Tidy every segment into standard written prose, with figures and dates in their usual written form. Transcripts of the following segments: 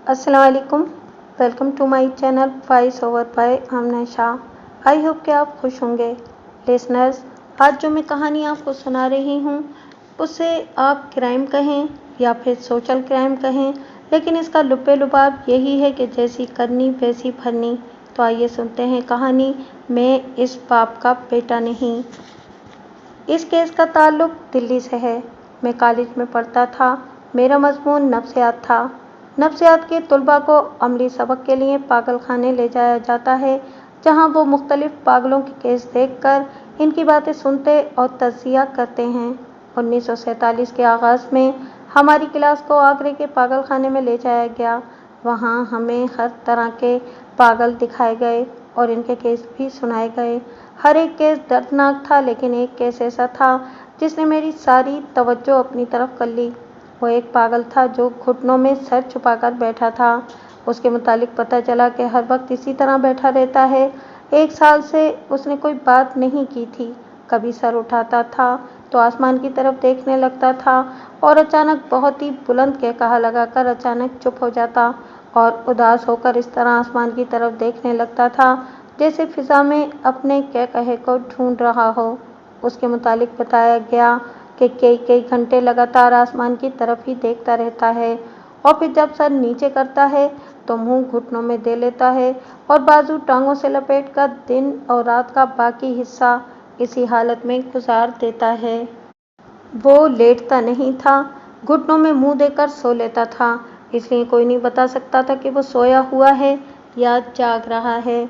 अस्सलाम वालेकुम। Welcome to my channel voice over by Amna Shah. I hope कि आप खुश होंगे। लिसनर्स, आज जो मैं कहानी आपको सुना रही हूँ उसे आप क्राइम कहें या फिर सोशल क्राइम कहें, लेकिन इसका लुब्बे लुबाब यही है कि जैसी करनी वैसी भरनी। तो आइए सुनते हैं कहानी मैं इस बाप का बेटा नहीं। इस केस का ताल्लुक दिल्ली से है। मैं कॉलेज में पढ़ता था। मेरा मजमून नफ्सियात था। नफ्सियात के तलबा को अमली सबक के लिए पागल खाने ले जाया जाता है, जहां वो मुख्तलिफ पागलों के केस देखकर इनकी बातें सुनते और तज्जिया करते हैं। 1947 के आगाज़ में हमारी क्लास को आगरे के पागल खाने में ले जाया गया। वहाँ हमें हर तरह के पागल दिखाए गए और इनके केस भी सुनाए गए। हर एक केस दर्दनाक था, लेकिन एक केस ऐसा था जिसने मेरी सारी तवज्जो अपनी तरफ कर ली। वो एक पागल था जो घुटनों में सर छुपाकर बैठा था। उसके मुतालिक पता चला कि हर वक्त इसी तरह बैठा रहता है। 1 साल से उसने कोई बात नहीं की थी। कभी सर उठाता था तो आसमान की तरफ देखने लगता था और अचानक बहुत ही बुलंद कहकहा लगाकर अचानक चुप हो जाता और उदास होकर इस तरह आसमान की तरफ देखने लगता था जैसे फिजा में अपने कहकहे को ढूंढ रहा हो। उसके मुतालिक बताया गया कि कई कई घंटे लगातार आसमान की तरफ ही देखता रहता है और फिर जब सर नीचे करता है तो मुंह घुटनों में दे लेता है और बाजू टांगों से लपेटकर दिन और रात का बाकी हिस्सा इसी हालत में गुजार देता है। वो लेटता नहीं था, घुटनों में मुंह देकर सो लेता था, इसलिए कोई नहीं बता सकता था कि वो सोया हुआ है या जाग रहा है।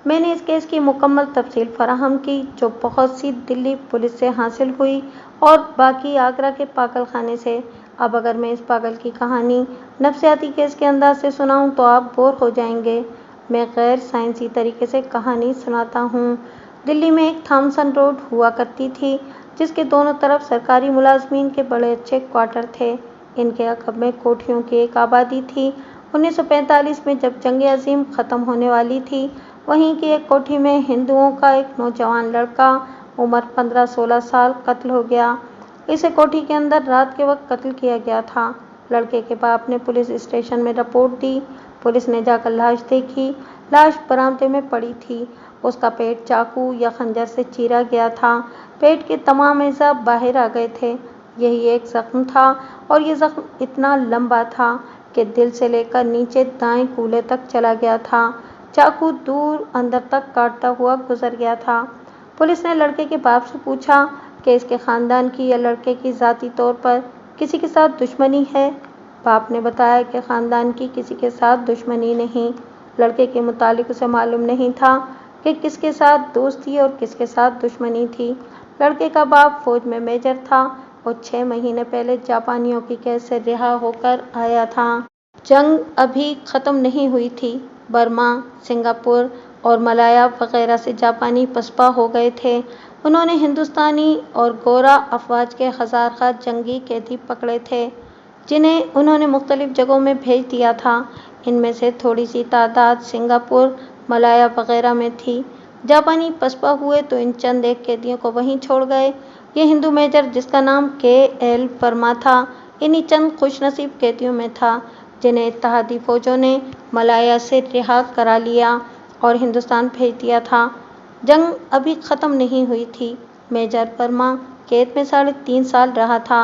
मैंने इस केस की मुकम्मल तफसील फराहम की जो बहुत सी दिल्ली पुलिस से हासिल हुई और बाकी आगरा के पागल खाने से। अब अगर मैं इस पागल की कहानी नफ्सियाती केस के अंदाज से सुनाऊं तो आप बोर हो जाएंगे। मैं गैर साइंसी तरीके से कहानी सुनाता हूँ। दिल्ली में एक थॉमसन रोड हुआ करती थी जिसके दोनों तरफ सरकारी मुलाजमीन के बड़े अच्छे क्वार्टर थे। इनके अकब में कोठियों की एक आबादी थी। 1945 में जब जंग अजीम ख़त्म होने वाली थी, वहीं की एक कोठी में हिंदुओं का एक नौजवान लड़का उम्र 15-16 साल कत्ल हो गया। इसे कोठी के अंदर रात के वक्त कत्ल किया गया था। लड़के के बाप ने पुलिस स्टेशन में रिपोर्ट दी। पुलिस ने जाकर लाश देखी। लाश बरामदे में पड़ी थी। उसका पेट चाकू या खंजर से चीरा गया था। पेट के तमाम अज़ा बाहर आ गए थे। यही एक जख्म था और ये जख्म इतना लंबा था कि दिल से लेकर नीचे दाएं कूल्हे तक चला गया था। चाकू दूर अंदर तक काटता हुआ गुजर गया था। पुलिस ने लड़के के बाप से पूछा कि इसके ख़ानदान की या लड़के की ज़ाती तौर पर किसी के साथ दुश्मनी है। बाप ने बताया कि ख़ानदान की किसी के साथ दुश्मनी नहीं। लड़के के मुतालिक उसे मालूम नहीं था कि किसके साथ दोस्ती और किसके साथ दुश्मनी थी। लड़के का बाप फौज में मेजर था और 6 महीने पहले जापानियों की कैद से रिहा होकर आया था। जंग अभी ख़त्म नहीं हुई थी। बर्मा, सिंगापुर और मलाया वगैरह से जापानी पसपा हो गए थे। उन्होंने हिंदुस्तानी और गोरा अफवाज के हज़ार खा जंगी कैदी पकड़े थे जिन्हें उन्होंने मुख्तलिफ जगहों में भेज दिया था। इनमें से थोड़ी सी तादाद सिंगापुर, मलाया वगैरह में थी। जापानी पसपा हुए तो इन चंद एक कैदियों को वहीं छोड़ गए। ये हिंदू मेजर जिसका नाम के.एल. वर्मा था इन्हीं चंद खुशनसीब कैदियों में था जिन्हें इत्तेहादी फ़ौजों ने मलाया से रिहा करा लिया और हिंदुस्तान भेज दिया था। जंग अभी ख़त्म नहीं हुई थी। मेजर वर्मा कैद में 3.5 साल रहा था।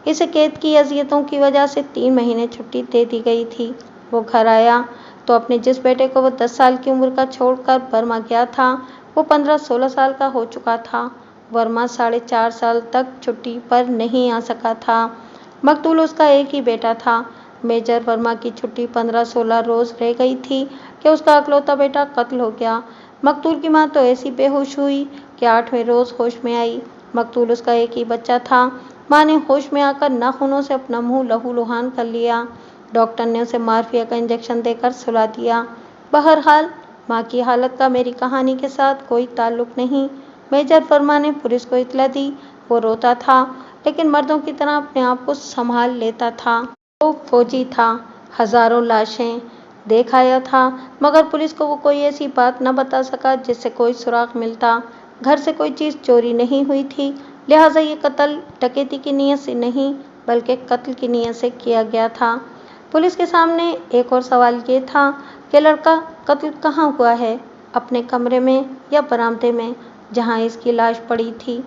इसे कैद की अजियतों की वजह से 3 महीने छुट्टी दे दी गई थी। वो घर आया तो अपने जिस बेटे को वो 10 साल की उम्र का छोड़कर बर्मा गया था वो 15-16 साल का हो चुका था। वर्मा 4.5 साल तक छुट्टी पर नहीं आ सका था। मकतूल उसका एक ही बेटा था। मेजर वर्मा की छुट्टी 15-16 रोज़ रह गई थी कि उसका अकलौता बेटा कत्ल हो गया। मकतूल की माँ तो ऐसी बेहोश हुई कि 8वें रोज़ होश में आई। मकतूल उसका एक ही बच्चा था। माँ ने होश में आकर नाखूनों से अपना मुंह लहूलुहान कर लिया। डॉक्टर ने उसे मार्फिया का इंजेक्शन देकर सुला दिया। बहरहाल माँ की हालत का मेरी कहानी के साथ कोई ताल्लुक नहीं। मेजर वर्मा ने पुलिस को इत्तला दी। वो रोता था लेकिन मर्दों की तरह अपने आप को संभाल लेता था। वो फौजी था। हज़ारों लाशें देख आया था मगर पुलिस को वो कोई ऐसी बात न बता सका जिससे कोई सुराग मिलता। घर से कोई चीज़ चोरी नहीं हुई थी, लिहाजा ये कत्ल डकैती की नीयत से नहीं बल्कि कत्ल की नीयत से किया गया था। पुलिस के सामने एक और सवाल ये था कि लड़का कत्ल कहाँ हुआ है, अपने कमरे में या बरामदे में जहाँ इसकी लाश पड़ी थी।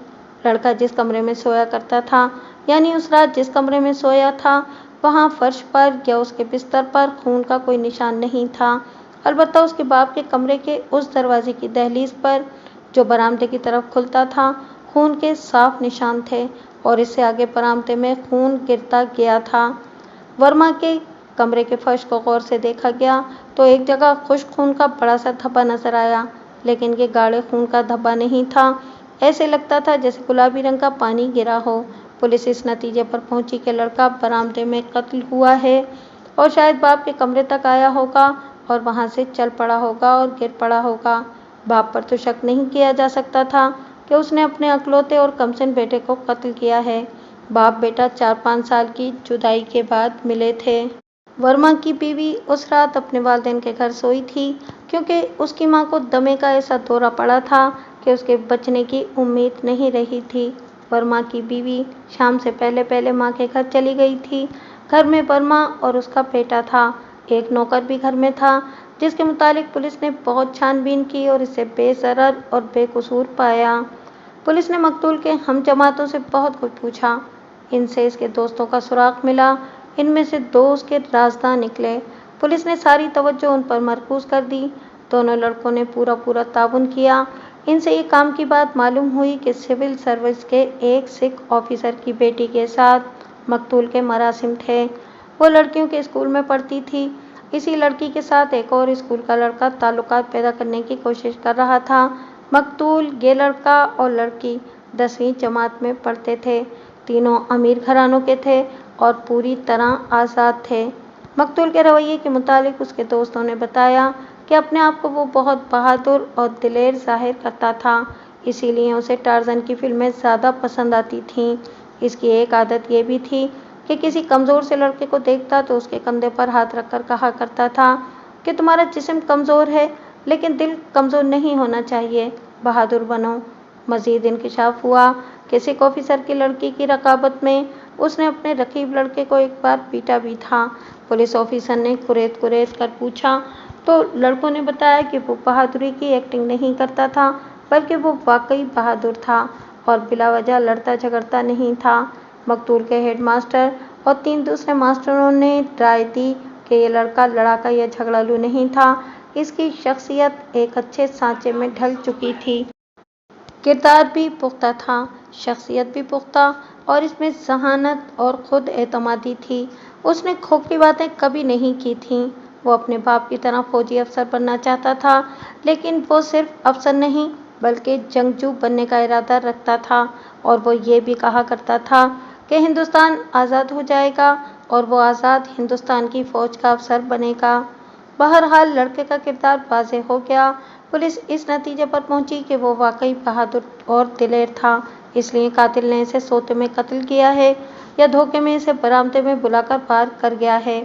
लड़का जिस कमरे में सोया करता था, यानी उस रात जिस कमरे में सोया था, वहाँ फर्श पर या उसके बिस्तर पर खून का कोई निशान नहीं था। अलबत्ता उसके बाप के कमरे के उस दरवाजे की दहलीज पर जो बरामदे की तरफ खुलता था, खून के साफ निशान थे और इससे आगे बरामदे में खून गिरता गया था। वर्मा के कमरे के फर्श को गौर से देखा गया तो एक जगह खुश्क खून का बड़ा सा धब्बा नजर आया, लेकिन ये गाढ़े खून का धब्बा नहीं था। ऐसे लगता था जैसे गुलाबी रंग का पानी गिरा हो। पुलिस इस नतीजे पर पहुंची कि लड़का बरामदे में कत्ल हुआ है और शायद बाप के कमरे तक आया होगा और वहां से चल पड़ा होगा और गिर पड़ा होगा। बाप पर तो शक नहीं किया जा सकता था कि उसने अपने अकलौते और कमसिन बेटे को कत्ल किया है। बाप बेटा 4-5 साल की जुदाई के बाद मिले थे। वर्मा की बीवी उस रात अपने वालिदैन के घर सोई थी क्योंकि उसकी मां को दमे का ऐसा दौरा पड़ा था कि उसके बचने की उम्मीद नहीं रही थी। वर्मा की बीवी शाम से पहले पहले मां के घर चली गई थी। घर में वर्मा और उसका बेटा था। एक नौकर भी घर में था, जिसके मुतालिक पुलिस ने बहुत छानबीन की और इसे बेज़रर और बेकसूर पाया। पुलिस ने मकतूल के हम जमातों से बहुत कुछ पूछा। इनसे इसके दोस्तों का सुराग मिला। इनमें से 2 उसके राजदां निकले। पुलिस ने सारी तवज्जो उन पर मरकूज कर दी। दोनों लड़कों ने पूरा ताउन किया। इनसे ये काम की बात मालूम हुई कि सिविल सर्विस के एक सिख ऑफिसर की बेटी के साथ मकतूल के मरासिम थे। वो लड़कियों के स्कूल में पढ़ती थी। इसी लड़की के साथ एक और स्कूल का लड़का ताल्लुकात पैदा करने की कोशिश कर रहा था। मकतूल, ये लड़का और लड़की 10वीं जमात में पढ़ते थे। तीनों अमीर घरानों के थे और पूरी तरह आज़ाद थे। मकतूल के रवैये के मुतालिक उसके दोस्तों ने बताया कि अपने आप को वो बहुत बहादुर और दिलेर जाहिर करता था, इसीलिए उसे टार्ज़न की फिल्में ज़्यादा पसंद आती थीं। इसकी एक आदत ये भी थी कि किसी कमज़ोर से लड़के को देखता तो उसके कंधे पर हाथ रखकर कहा करता था कि तुम्हारा जिस्म कमज़ोर है, लेकिन दिल कमज़ोर नहीं होना चाहिए, बहादुर बनो। मज़ीद इंकशाफ हुआ कि सिख ऑफिसर की लड़की की रकाबत में उसने अपने रकीब लड़के को एक बार पीटा भी था। पुलिस ऑफिसर ने कुरेद कर पूछा तो लड़कों ने बताया कि वो बहादुरी की एक्टिंग नहीं करता था, बल्कि वो वाकई बहादुर था और बिला वजह लड़ता झगड़ता नहीं था। मकतूल के हेडमास्टर और 3 दूसरे मास्टरों ने राय दी कि ये लड़का लड़ाका या झगड़ालू नहीं था। इसकी शख्सियत एक अच्छे सांचे में ढल चुकी थी। किरदार भी पुख्ता था, शख्सियत भी पुख्ता और इसमें ज़हानत और खुद एतमादी थी। उसने खोखली बातें कभी नहीं की थीं। वो अपने बाप की तरह फौजी अफसर बनना चाहता था, लेकिन वो सिर्फ अफसर नहीं बल्कि जंगजू बनने का इरादा रखता था और वो ये भी कहा करता था कि हिंदुस्तान आज़ाद हो जाएगा और वो आज़ाद हिंदुस्तान की फ़ौज का अफसर बनेगा। बहरहाल लड़के का किरदार वाज़ेह हो गया। पुलिस इस नतीजे पर पहुंची कि वो वाकई बहादुर और दिलेर था, इसलिए कातिल ने इसे सोते में कत्ल किया है या धोखे में इसे बरामदे में बुलाकर पार कर गया है।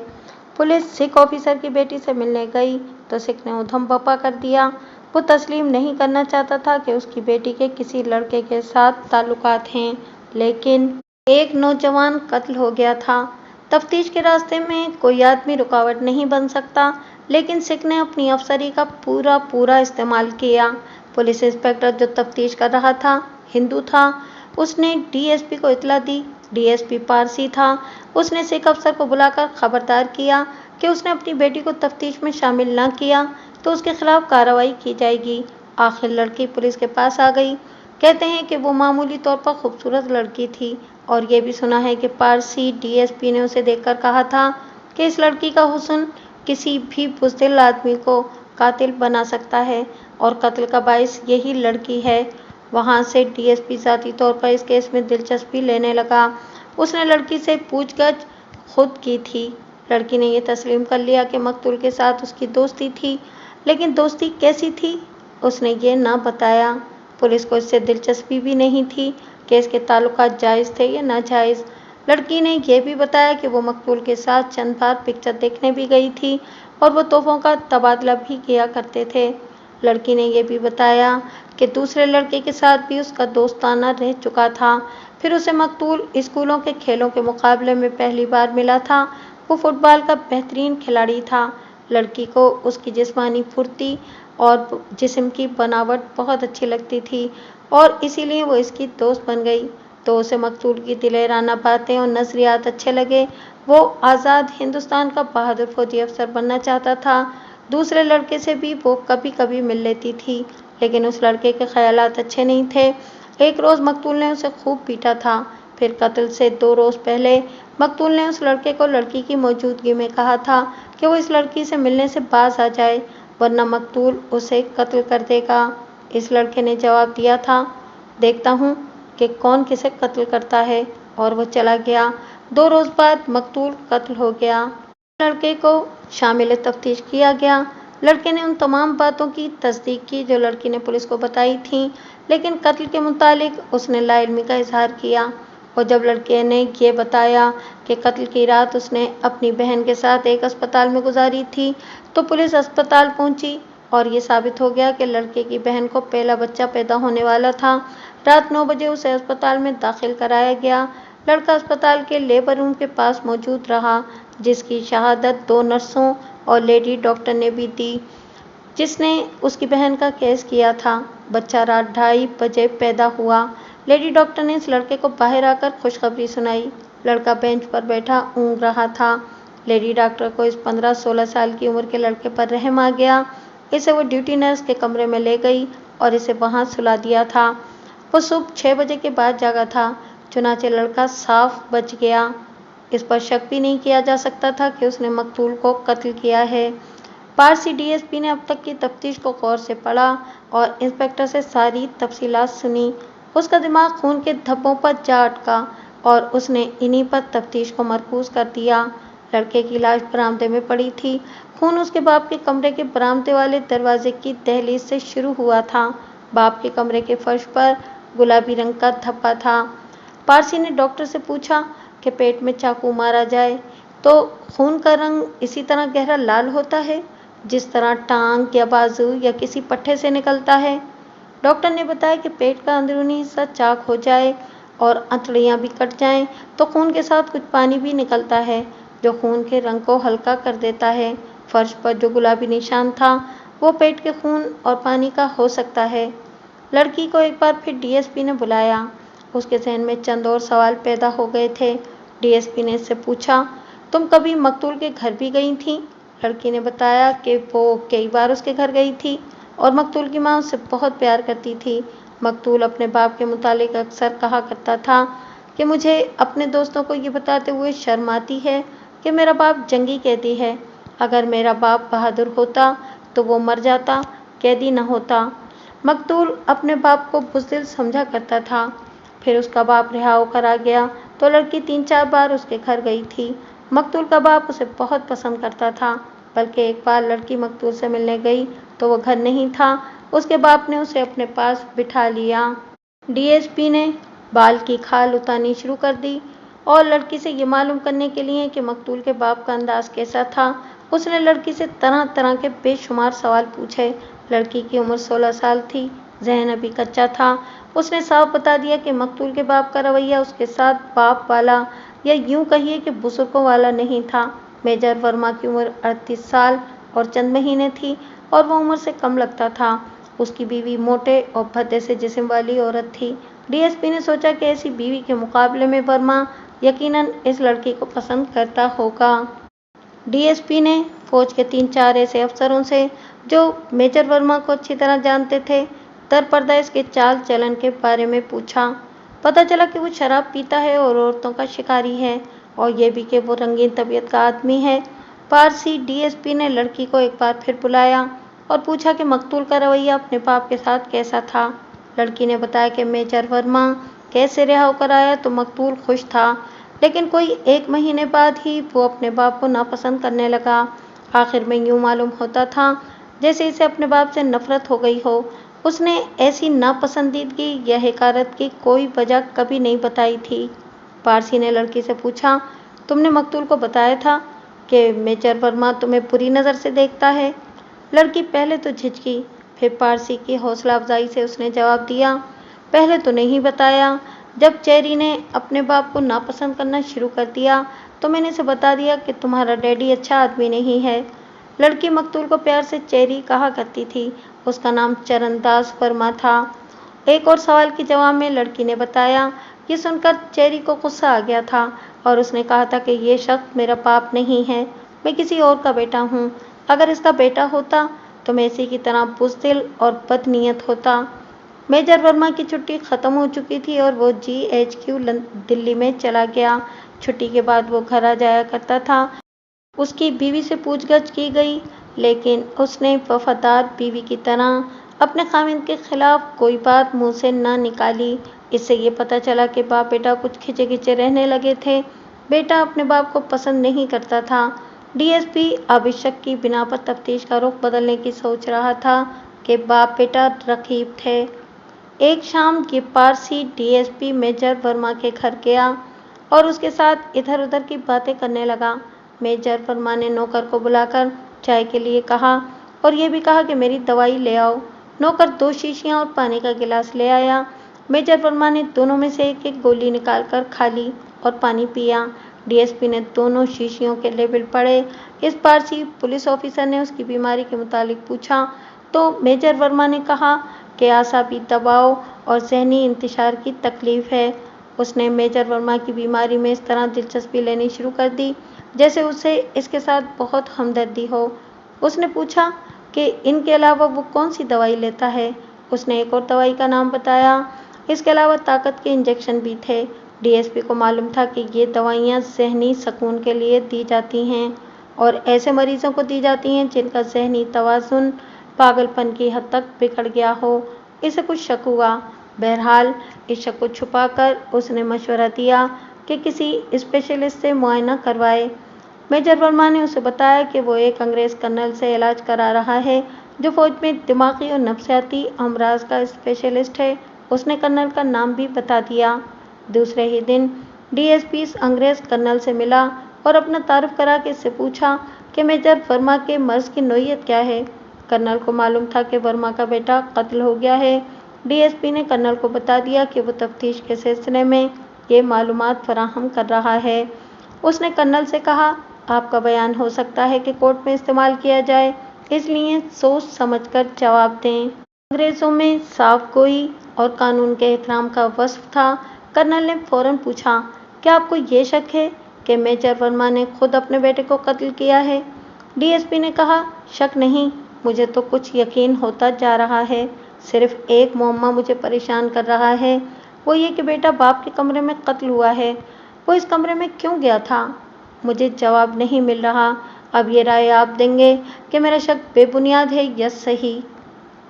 पुलिस सिख ऑफिसर की बेटी से मिलने गई तो सिख ने उधम बपा कर दिया। वो तस्लीम नहीं करना चाहता था कि उसकी बेटी के किसी लड़के के साथ ताल्लुकात हैं, लेकिन एक नौजवान कत्ल हो गया था। तफ्तीश के रास्ते में कोई आदमी रुकावट नहीं बन सकता, लेकिन सिख ने अपनी अफसरी का पूरा इस्तेमाल किया। पुलिस इंस्पेक्टर जो तफ्तीश कर रहा था हिंदू था। उसने डीएसपी को इतला दी। डीएसपी पारसी था। उसने सिख अफसर को बुलाकर खबरदार किया कि उसने अपनी बेटी को तफ्तीश में शामिल न किया तो उसके खिलाफ कार्रवाई की जाएगी। आखिर लड़की पुलिस के पास आ गई। कहते हैं कि वो मामूली तौर पर खूबसूरत लड़की थी और ये भी सुना है कि पारसी डीएसपी ने उसे देखकर कहा था कि इस लड़की का हुस्न किसी भी बुज़दिल आदमी को कातिल बना सकता है और कत्ल का बाइस यही लड़की है। वहाँ से डीएसपी ज़ाती तौर पर इस केस में दिलचस्पी लेने लगा। उसने लड़की से पूछगछ खुद की थी। लड़की ने यह तस्लीम कर लिया कि मकतूल के साथ उसकी दोस्ती थी, लेकिन दोस्ती कैसी थी उसने ये ना बताया। पुलिस को इससे दिलचस्पी भी नहीं थी कि इसके ताल्लुकात जायज़ थे या नाजायज़। लड़की ने यह भी बताया कि वो मकतूल के साथ चंद बार पिक्चर देखने भी गई थी और वो तोहफ़ों का तबादला भी किया करते थे। लड़की ने यह भी बताया कि दूसरे लड़के के साथ भी उसका दोस्ताना रह चुका था। फिर उसे मकतूल स्कूलों के खेलों के मुकाबले में पहली बार मिला था। वो फुटबॉल का बेहतरीन खिलाड़ी था। लड़की को उसकी जिस्मानी फुर्ती और जिस्म की बनावट बहुत अच्छी लगती थी और इसीलिए वो इसकी दोस्त बन गई। तो उसे मकतूल की दिलेराना बातें और नज़रियात अच्छे लगे। वो आज़ाद हिंदुस्तान का बहादुर फौजी अफसर बनना चाहता था। दूसरे लड़के से भी वो कभी कभी मिल लेती थी, लेकिन उस लड़के के ख्यालात अच्छे नहीं थे। एक रोज़ मकतूल ने उसे खूब पीटा था। फिर कत्ल से 2 रोज़ पहले मकतूल ने उस लड़के को लड़की की मौजूदगी में कहा था कि वो इस लड़की से मिलने से बाज आ जाए, वरना मकतूल उसे कत्ल कर देगा। इस लड़के ने जवाब दिया था, देखता हूँ कि कौन किसे कत्ल करता है, और वो चला गया। 2 रोज़ बाद मकतूल कत्ल हो गया। लड़के को शामिल तफ्तीश किया गया। लड़के ने उन तमाम बातों की तस्दीक की जो लड़की ने पुलिस को बताई थीं, लेकिन कत्ल के मुतालिक उसने लाइल्मी का इजहार किया। और जब लड़के ने ये बताया कि कत्ल की रात उसने अपनी बहन के साथ एक अस्पताल में गुजारी थी, तो पुलिस अस्पताल पहुंची और ये साबित हो गया कि लड़के की बहन को पहला बच्चा पैदा होने वाला था। रात 9 बजे उसे अस्पताल में दाखिल कराया गया। लड़का अस्पताल के लेबर रूम के पास मौजूद रहा, जिसकी शहादत 2 नर्सों और लेडी डॉक्टर ने भी दी, जिसने उसकी बहन का केस किया था। बच्चा रात 2:30 बजे पैदा हुआ। लेडी डॉक्टर ने इस लड़के को बाहर आकर खुशखबरी सुनाई। लड़का बेंच पर बैठा ऊँघ रहा था। लेडी डॉक्टर को इस 15-16 साल की उम्र के लड़के पर रहम आ गया। इसे वो ड्यूटी नर्स के कमरे में ले गई और इसे वहाँ सुला दिया था। वो सुबह 6 बजे के बाद जागा था, चुनाचे लड़का साफ बच गया। इस पर शक भी नहीं किया जा सकता था कि उसने मकतूल को कत्ल किया है। पारसी डीएसपी ने अब तक की तफ्तीश को गौर से पढ़ा और इंस्पेक्टर से सारी तफसीलात सुनी। उसका दिमाग खून के धब्बों पर जा अटका और उसने इन्हीं पर तफ्तीश को मरकूज कर दिया। लड़के की लाश बरामदे में पड़ी थी। खून उसके बाप के कमरे के बरामदे वाले दरवाजे की दहलीज से शुरू हुआ था। बाप के कमरे के फर्श पर गुलाबी रंग का धब्बा था। पारसी ने डॉक्टर से पूछा कि पेट में चाकू मारा जाए तो खून का रंग इसी तरह गहरा लाल होता है जिस तरह टांग या बाजू या किसी पट्टे से निकलता है। डॉक्टर ने बताया कि पेट का अंदरूनी हिस्सा चाक हो जाए और अंतड़ियां भी कट जाएं तो खून के साथ कुछ पानी भी निकलता है, जो खून के रंग को हल्का कर देता है। फर्श पर जो गुलाबी निशान था वो पेट के खून और पानी का हो सकता है। लड़की को एक बार फिर डीएसपी ने बुलाया। उसके जहन में चंद और सवाल पैदा हो गए थे। डीएसपी ने इससे पूछा, तुम कभी मकतूल के घर भी गई थी? लड़की ने बताया कि वो कई बार उसके घर गई थी और मकतूल की माँ उससे बहुत प्यार करती थी। मकतूल अपने बाप के मुतालिक अक्सर कहा करता था कि मुझे अपने दोस्तों को ये बताते हुए शर्म आती है कि मेरा बाप जंगी कैदी है। अगर मेरा बाप बहादुर होता तो वो मर जाता, कैदी न होता। मकतूल अपने बाप को बुज़दिल समझा करता था। फिर उसका बाप रिहा होकर आ गया तो लड़की 3-4 बार उसके घर गई थी। मकतूल का बाप उसे बहुत पसंद करता था, बल्कि एक बार लड़की मकतूल से मिलने गई तो वो घर नहीं था। उसके बाप ने उसे अपने पास बिठा लिया। डीएसपी ने बाल की खाल उतारनी शुरू कर दी और लड़की से ये मालूम करने के लिए कि मकतूल के बाप का अंदाज कैसा था, उसने लड़की से तरह तरह के बेशुमार सवाल पूछे। लड़की की उम्र 16 साल थी, जहन अभी कच्चा था। उसने साफ बता दिया कि मकतूल के बाप का रवैया उसके साथ बाप वाला या यूं कहिए कि बुजुर्गों वाला नहीं था। मेजर वर्मा की उम्र 38 साल और चंद महीने थी और वो उम्र से कम लगता था। उसकी बीवी मोटे और भद्दे से जिस्म वाली औरत थी। डीएसपी ने सोचा कि ऐसी बीवी के मुकाबले में वर्मा यकीनन इस लड़की को पसंद करता होगा। डीएसपी ने फौज के 3-4 ऐसे अफसरों से जो मेजर वर्मा को अच्छी तरह जानते थे, दरपर्दा इसके चाल चलन के बारे में पूछा। पता चला कि वो शराब पीता है और औरतों का शिकारी है, और ये भी कि वो रंगीन तबीयत का आदमी है। पारसी डीएसपी ने लड़की को एक बार फिर बुलाया और पूछा कि मकतूल का रवैया अपने बाप के साथ कैसा था। लड़की ने बताया कि मेजर वर्मा कैसे रिहा होकर आया तो मकतूल खुश था, लेकिन कोई 1 महीने बाद ही वो अपने बाप को नापसंद करने लगा। आखिर में यूं मालूम होता था जैसे इसे अपने बाप से नफरत हो गई हो। उसने ऐसी नापसंदीदगी या हकारत की कोई वजह कभी नहीं बताई थी। पारसी ने लड़की से पूछा, तुमने मकतूल को बताया था कि मेजर वर्मा तुम्हें बुरी नज़र से देखता है? लड़की पहले तो झिझकी, फिर पारसी की हौसला अफजाई से उसने जवाब दिया, पहले तो नहीं बताया। जब चेरी ने अपने बाप को नापसंद करना शुरू कर दिया तो मैंने इसे बता दिया कि तुम्हारा डैडी अच्छा आदमी नहीं है। लड़की मकतूल को प्यार से चेरी कहा करती थी। उसका नाम चरणदास वर्मा था। एक और सवाल के जवाब में लड़की ने बताया। ये सुनकर चेरी को गुस्सा आ गया था और उसने कहा था कि ये शख्स मेरा बाप नहीं है, मैं किसी और का बेटा हूँ। अगर इसका बेटा होता तो मैं इसी की तरह बुज़दिल और बदनीयत होता। मेजर वर्मा की छुट्टी ख़त्म हो चुकी थी और वो GHQ दिल्ली में चला गया। छुट्टी के बाद वो घर आ जाया करता था। उसकी बीवी से पूछगछ की गई, लेकिन उसने वफादार बीवी की तरह अपने खामिंद के खिलाफ कोई बात मुंह से न निकाली। इससे ये पता चला कि बाप बेटा कुछ खिंचे खिंचे रहने लगे थे। बेटा अपने बाप को पसंद नहीं करता था। DSP अब इस शक की बिना पर तफ्तीश का रुख बदलने की सोच रहा था कि बाप बेटा रकीब थे। एक शाम ये पारसी DSP मेजर वर्मा के घर गया और उसके साथ इधर उधर की बातें करने लगा। मेजर वर्मा ने नौकर को बुलाकर चाय के लिए कहा और ये भी कहा कि मेरी दवाई ले आओ। नौकर 2 शीशियां और पानी का गिलास ले आया। मेजर वर्मा ने दोनों में से एक एक गोली निकालकर खा ली और पानी पिया। DSP ने दोनों शीशियों के लेबल पढ़े। इस पारसी पुलिस ऑफिसर ने उसकी बीमारी के मुतालिक पूछा तो मेजर वर्मा ने कहा कि आसाबी दबाव और ज़हनी इंतशार की तकलीफ है। उसने मेजर वर्मा की बीमारी में इस तरह दिलचस्पी लेनी शुरू कर दी जैसे उसे इसके साथ बहुत हमदर्दी हो। उसने पूछा कि इनके अलावा वो कौन सी दवाई लेता है। उसने एक और दवाई का नाम बताया। इसके अलावा ताकत के इंजेक्शन भी थे। DSP को मालूम था कि ये दवाइयाँ ज़हनी सुकून के लिए दी जाती हैं और ऐसे मरीजों को दी जाती हैं जिनका ज़हनी तवाज़ुन पागलपन की हद तक बिगड़ गया हो। इसे कुछ शक हुआ। बहरहाल इस शक को छुपाकर उसने मशवरा दिया कि किसी स्पेशलिस्ट से मुआयना करवाए। मेजर वर्मा ने उसे बताया कि वो एक अंग्रेज़ कर्नल से इलाज करा रहा है जो फौज में दिमागी और नफ्सियाती अमराज का स्पेशलिस्ट है। उसने कर्नल का नाम भी बता दिया। दूसरे ही दिन DSP इस अंग्रेज़ कर्नल से मिला और अपना तारुफ करा के इससे पूछा कि मेजर वर्मा के मर्ज की नोयत क्या है। कर्नल को मालूम था कि वर्मा का बेटा कत्ल हो गया है। DSP ने कर्नल को बता दिया कि वो तफ्तीश के सिलसिले में ये मालूमात फराहम कर रहा है। उसने कर्नल से कहा, आपका बयान हो सकता है कि कोर्ट में इस्तेमाल किया जाए, इसलिए सोच समझकर जवाब दें। अंग्रेज़ों में साफ गोई और कानून के एहतराम का वस्फ था। कर्नल ने फौरन पूछा, क्या आपको ये शक है कि मेजर वर्मा ने खुद अपने बेटे को कत्ल किया है? DSP ने कहा, शक नहीं, मुझे तो कुछ यकीन होता जा रहा है। सिर्फ एक मुअम्मा मुझे परेशान कर रहा है, वो ये कि बेटा बाप के कमरे में कत्ल हुआ है। वो इस कमरे में क्यों गया था? मुझे जवाब नहीं मिल रहा। अब ये राय आप देंगे कि मेरा शक बेबुनियाद है या सही।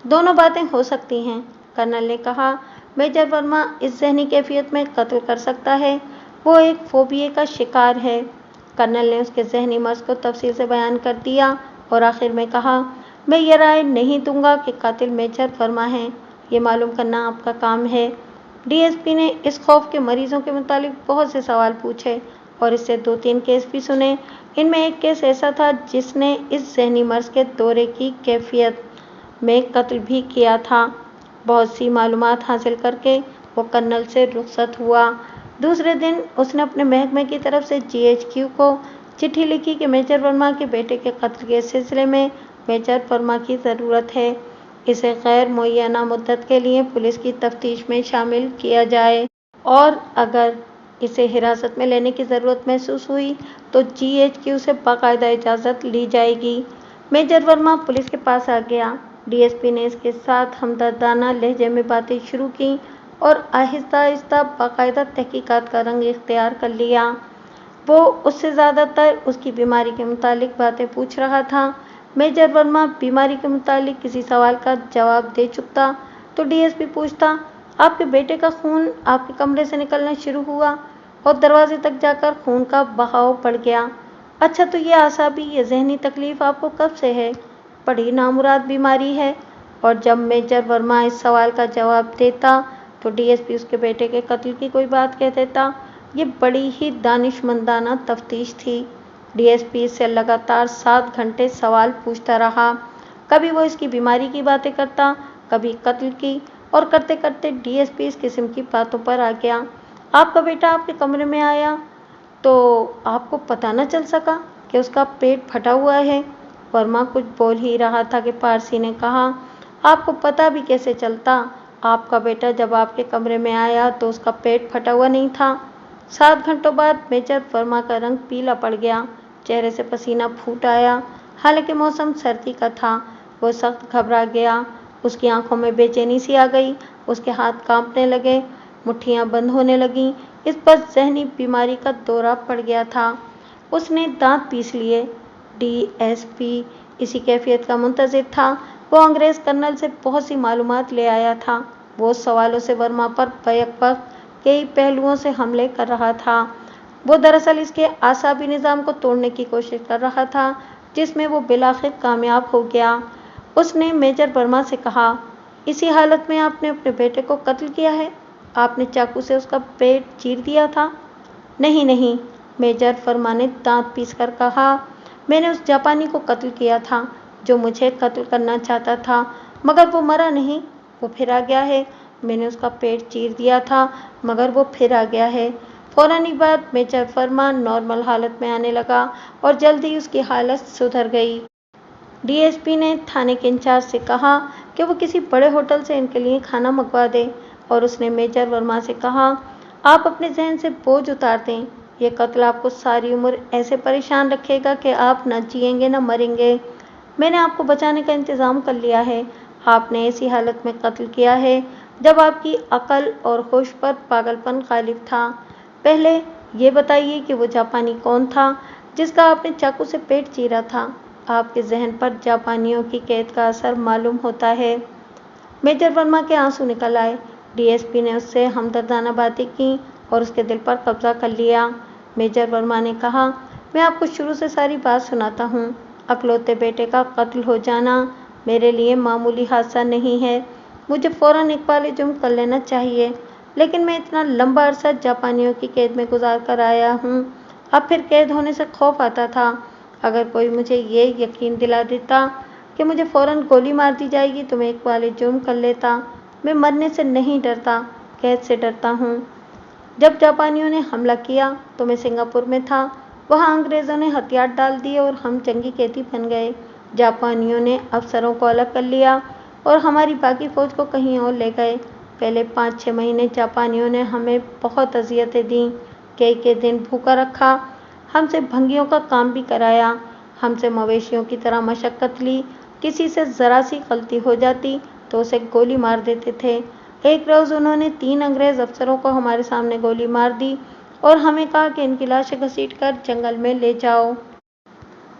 दोनों बातें हो सकती हैं, कर्नल ने कहा। मेजर वर्मा इस ज़हनी कैफियत में कत्ल कर सकता है। वो एक फोबिया का शिकार है। कर्नल ने उसके ज़हनी मर्ज को तफसील से बयान कर दिया और आखिर में कहा, मैं ये राय नहीं दूंगा कि कातिल मेजर वर्मा है। ये मालूम करना आपका काम है। DSP ने इस खौफ के मरीजों के मुतालिक बहुत से सवाल पूछे और इससे 2-3 केस भी सुने। इनमें एक केस ऐसा था जिसने इस ज़हनी मर्ज के दौरे की कैफियत में कत्ल भी किया था। बहुत सी मालूमात हासिल करके वो कर्नल से रुखसत हुआ। दूसरे दिन उसने अपने महकमे की तरफ से GHQ को चिट्ठी लिखी कि मेजर वर्मा के बेटे के कत्ल के सिलसिले में मेजर वर्मा की ज़रूरत है। इसे गैर मुअय्यना मुद्दत के लिए पुलिस की तफ्तीश में शामिल किया जाए और अगर इसे हिरासत में लेने की ज़रूरत महसूस हुई तो GHQ से बाकायदा इजाज़त ली जाएगी। मेजर वर्मा पुलिस के पास आ गया। DSP ने इसके साथ हमदर्दाना लहजे में बातें शुरू की और आहिस्ता आहिस्ता बाकायदा तहकीकात का रंग इख्तियार कर लिया। वो उससे ज़्यादातर उसकी बीमारी के मुतालिक बातें पूछ रहा था। मेजर वर्मा बीमारी के मुतालिक किसी सवाल का जवाब दे चुकता तो DSP पूछता, आपके बेटे का खून आपके कमरे से निकलना शुरू हुआ और दरवाजे तक जाकर खून का बहाव बढ़ गया। अच्छा, तो ये आसाबी या ज़हनी तकलीफ़ आपको कब से है? बड़ी नामुराद बीमारी है। और जब मेजर वर्मा इस सवाल का जवाब देता तो DSP उसके बेटे के कत्ल की कोई बात कह देता। ये बड़ी ही दानिशमंदाना तफ्तीश थी। DSP से लगातार 7 घंटे सवाल पूछता रहा। कभी वो इसकी बीमारी की बातें करता, कभी कत्ल की, और करते करते DSP इस किस्म की बातों पर आ गया। आपका बेटा आपके कमरे में आया तो आपको पता न चल सका कि उसका पेट फटा हुआ है? वर्मा कुछ बोल ही रहा था कि पारसी ने कहा, आपको पता भी कैसे चलता? आपका बेटा जब आपके कमरे में आया तो उसका पेट फटा हुआ नहीं था। 7 घंटों बाद मेजर वर्मा का रंग पीला पड़ गया, चेहरे से पसीना फूट आया। हालांकि मौसम सर्दी का था, वो सख्त घबरा गया। उसकी आंखों में बेचैनी सी आ गई, उसके हाथ कांपने लगे, मुट्ठियां बंद होने लगीं। इस पर जहनी बीमारी का दौरा पड़ गया था। उसने दांत पीस लिए। डीएसपी इसी कैफियत का मुंतजिर था। वो अंग्रेज कर्नल से बहुत सी मालूमात ले आया था। वो सवालों से वर्मा पर बैक वक्त कई पहलुओं से हमले कर रहा था। वो दरअसल इसके आसाबी निज़ाम को तोड़ने की कोशिश कर रहा था, जिसमें वो बिलाखिर कामयाब हो गया। उसने मेजर वर्मा से कहा, इसी हालत में आपने अपने बेटे को कत्ल किया है? आपने चाकू से उसका पेट चीर दिया था? नहीं नहीं, मेजर वर्मा ने दांत पीसकर कहा, मैंने उस जापानी को कत्ल किया था जो मुझे कत्ल करना चाहता था, मगर वो मरा नहीं, वो फिर आ गया है। मैंने उसका पेट चीर दिया था, मगर वो फिर आ गया है। फौरन ही बाद मेजर वर्मा नॉर्मल हालत में आने लगा और जल्द ही उसकी हालत सुधर गई। डीएसपी ने थाने के इंचार्ज से कहा कि वो किसी बड़े होटल से इनके लिए खाना मंगवा दे, और उसने मेजर वर्मा से कहा, आप अपने जहन से बोझ उतार दें। ये कत्ल आपको सारी उम्र ऐसे परेशान रखेगा कि आप न जिएंगे न मरेंगे। मैंने आपको बचाने का इंतज़ाम कर लिया है। आपने ऐसी हालत में कत्ल किया है जब आपकी अकल और होश पर पागलपन गालिब था। पहले ये बताइए कि वो जापानी कौन था जिसका आपने चाकू से पेट चीरा था? आपके जहन पर जापानियों की कैद का असर मालूम होता है। मेजर वर्मा के आंसू निकल आए। डीएसपी ने उससे हमदर्दाना बातें की और उसके दिल पर कब्जा कर लिया। मेजर वर्मा ने कहा, मैं आपको शुरू से सारी बात सुनाता हूँ। अकलौते बेटे का कत्ल हो जाना मेरे लिए मामूली हादसा नहीं है। मुझे फौरन इकबाल जुर्म कर लेना चाहिए, लेकिन मैं इतना लंबा अरसा जापानियों की कैद में गुजार कर आया हूँ, अब फिर कैद होने से खौफ आता था। अगर कोई मुझे ये यकीन दिला देता कि मुझे फौरन गोली मार दी जाएगी तो मैं इकबाल जुर्म कर लेता। मैं मरने से नहीं डरता, कैद से डरता हूँ। जब जापानियों ने हमला किया तो मैं सिंगापुर में था। वहाँ अंग्रेज़ों ने हथियार डाल दिए और हम जंगी कैदी बन गए। जापानियों ने अफसरों को अलग कर लिया और हमारी बाकी फ़ौज को कहीं और ले गए। पहले 5-6 महीने जापानियों ने हमें बहुत अजियतें दीं, कई दिन भूखा रखा, हमसे भंगियों का काम भी कराया, हमसे मवेशियों की तरह मशक्क़त ली। किसी से ज़रा सी गलती हो जाती तो उसे गोली मार देते थे। एक रोज़ उन्होंने 3 अंग्रेज़ अफसरों को हमारे सामने गोली मार दी और हमें कहा कि इनकी लाशें घसीटकर जंगल में ले जाओ।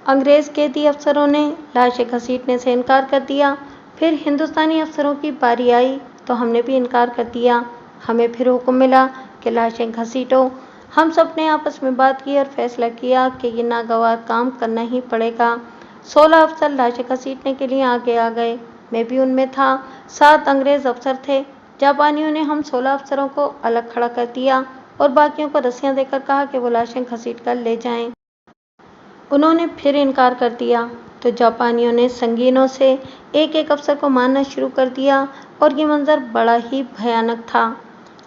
अंग्रेज़ कैदी अफसरों ने लाशें घसीटने से इनकार कर दिया। फिर हिंदुस्तानी अफसरों की बारी आई तो हमने भी इनकार कर दिया। हमें फिर हुक्म मिला कि लाशें घसीटो। हम सब ने आपस में बात की और फैसला किया कि ये नागवार काम करना ही पड़ेगा। 16 अफसर लाशें घसीटने के लिए आगे आ गए। मैं भी उनमें था। 7 अंग्रेज़ अफसर थे। जापानियों ने हम 16 अफसरों को अलग खड़ा कर दिया और बाकियों को रस्सियां देकर कहा कि वो लाशें घसीटकर ले जाएं। उन्होंने फिर इनकार कर दिया तो जापानियों ने संगीनों से एक अफसर को मारना शुरू कर दिया और ये मंजर बड़ा ही भयानक था।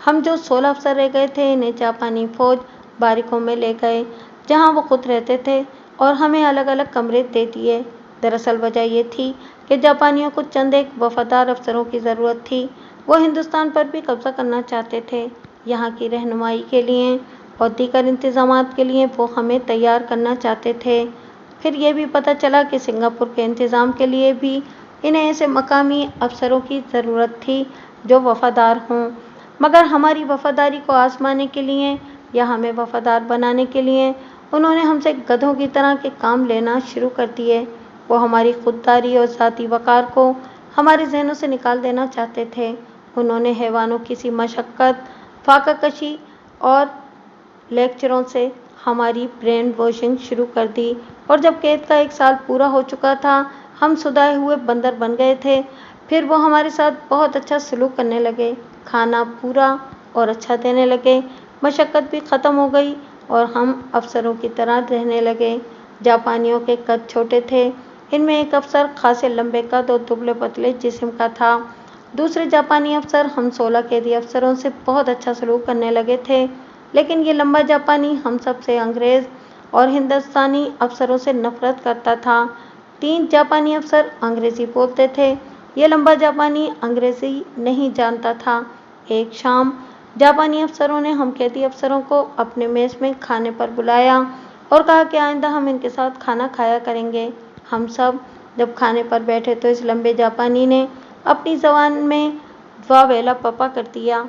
हम जो 16 अफसर रह गए थे, इन्हें जापानी फ़ौज बारिकों में ले गए जहाँ वो खुद रहते थे और हमें अलग अलग कमरे दे दिए। दरअसल वजह ये थी कि जापानियों को चंद एक वफादार अफसरों की ज़रूरत थी। वो हिंदुस्तान पर भी कब्जा करना चाहते थे। यहाँ की रहनुमाई के लिए और दीगर इंतज़ामात के लिए वो हमें तैयार करना चाहते थे। फिर ये भी पता चला कि सिंगापुर के इंतज़ाम के लिए भी इन्हें ऐसे मकामी अफसरों की ज़रूरत थी जो वफादार हों। मगर हमारी वफादारी को आजमाने के लिए या हमें वफादार बनाने के लिए उन्होंने हमसे गधों की तरह के काम लेना शुरू कर दिए। वो हमारी खुददारी और ज़ाती वक़ार को हमारे जहनों से निकाल देना चाहते थे। उन्होंने हैवानों की सी मशक्क़त, फाका कशी और लेक्चरों से हमारी ब्रेन वॉशिंग शुरू कर दी और जब कैद का 1 साल पूरा हो चुका था, हम सुधाए हुए बंदर बन गए थे। फिर वो हमारे साथ बहुत अच्छा सलूक करने लगे, खाना पूरा और अच्छा देने लगे, मशक्क़त भी ख़त्म हो गई और हम अफसरों की तरह रहने लगे। जापानियों के कद छोटे थे। इनमें एक अफसर खासे लंबे कद और दुबले पतले जिस्म का था। दूसरे जापानी अफसर हम 16 कैदी अफसरों से बहुत अच्छा सलूक करने लगे थे, लेकिन ये लंबा जापानी हम सब से अंग्रेज़ और हिंदुस्तानी अफसरों से नफरत करता था। 3 जापानी अफसर अंग्रेज़ी बोलते थे। ये लंबा जापानी अंग्रेज़ी नहीं जानता था। एक शाम जापानी अफसरों ने हम कैदी अफसरों को अपने मेज़ में खाने पर बुलाया और कहा कि आइंदा हम इनके साथ खाना खाया करेंगे। हम सब जब खाने पर बैठे तो इस लंबे जापानी ने अपनी ज़बान में वावेला पपा कर दिया।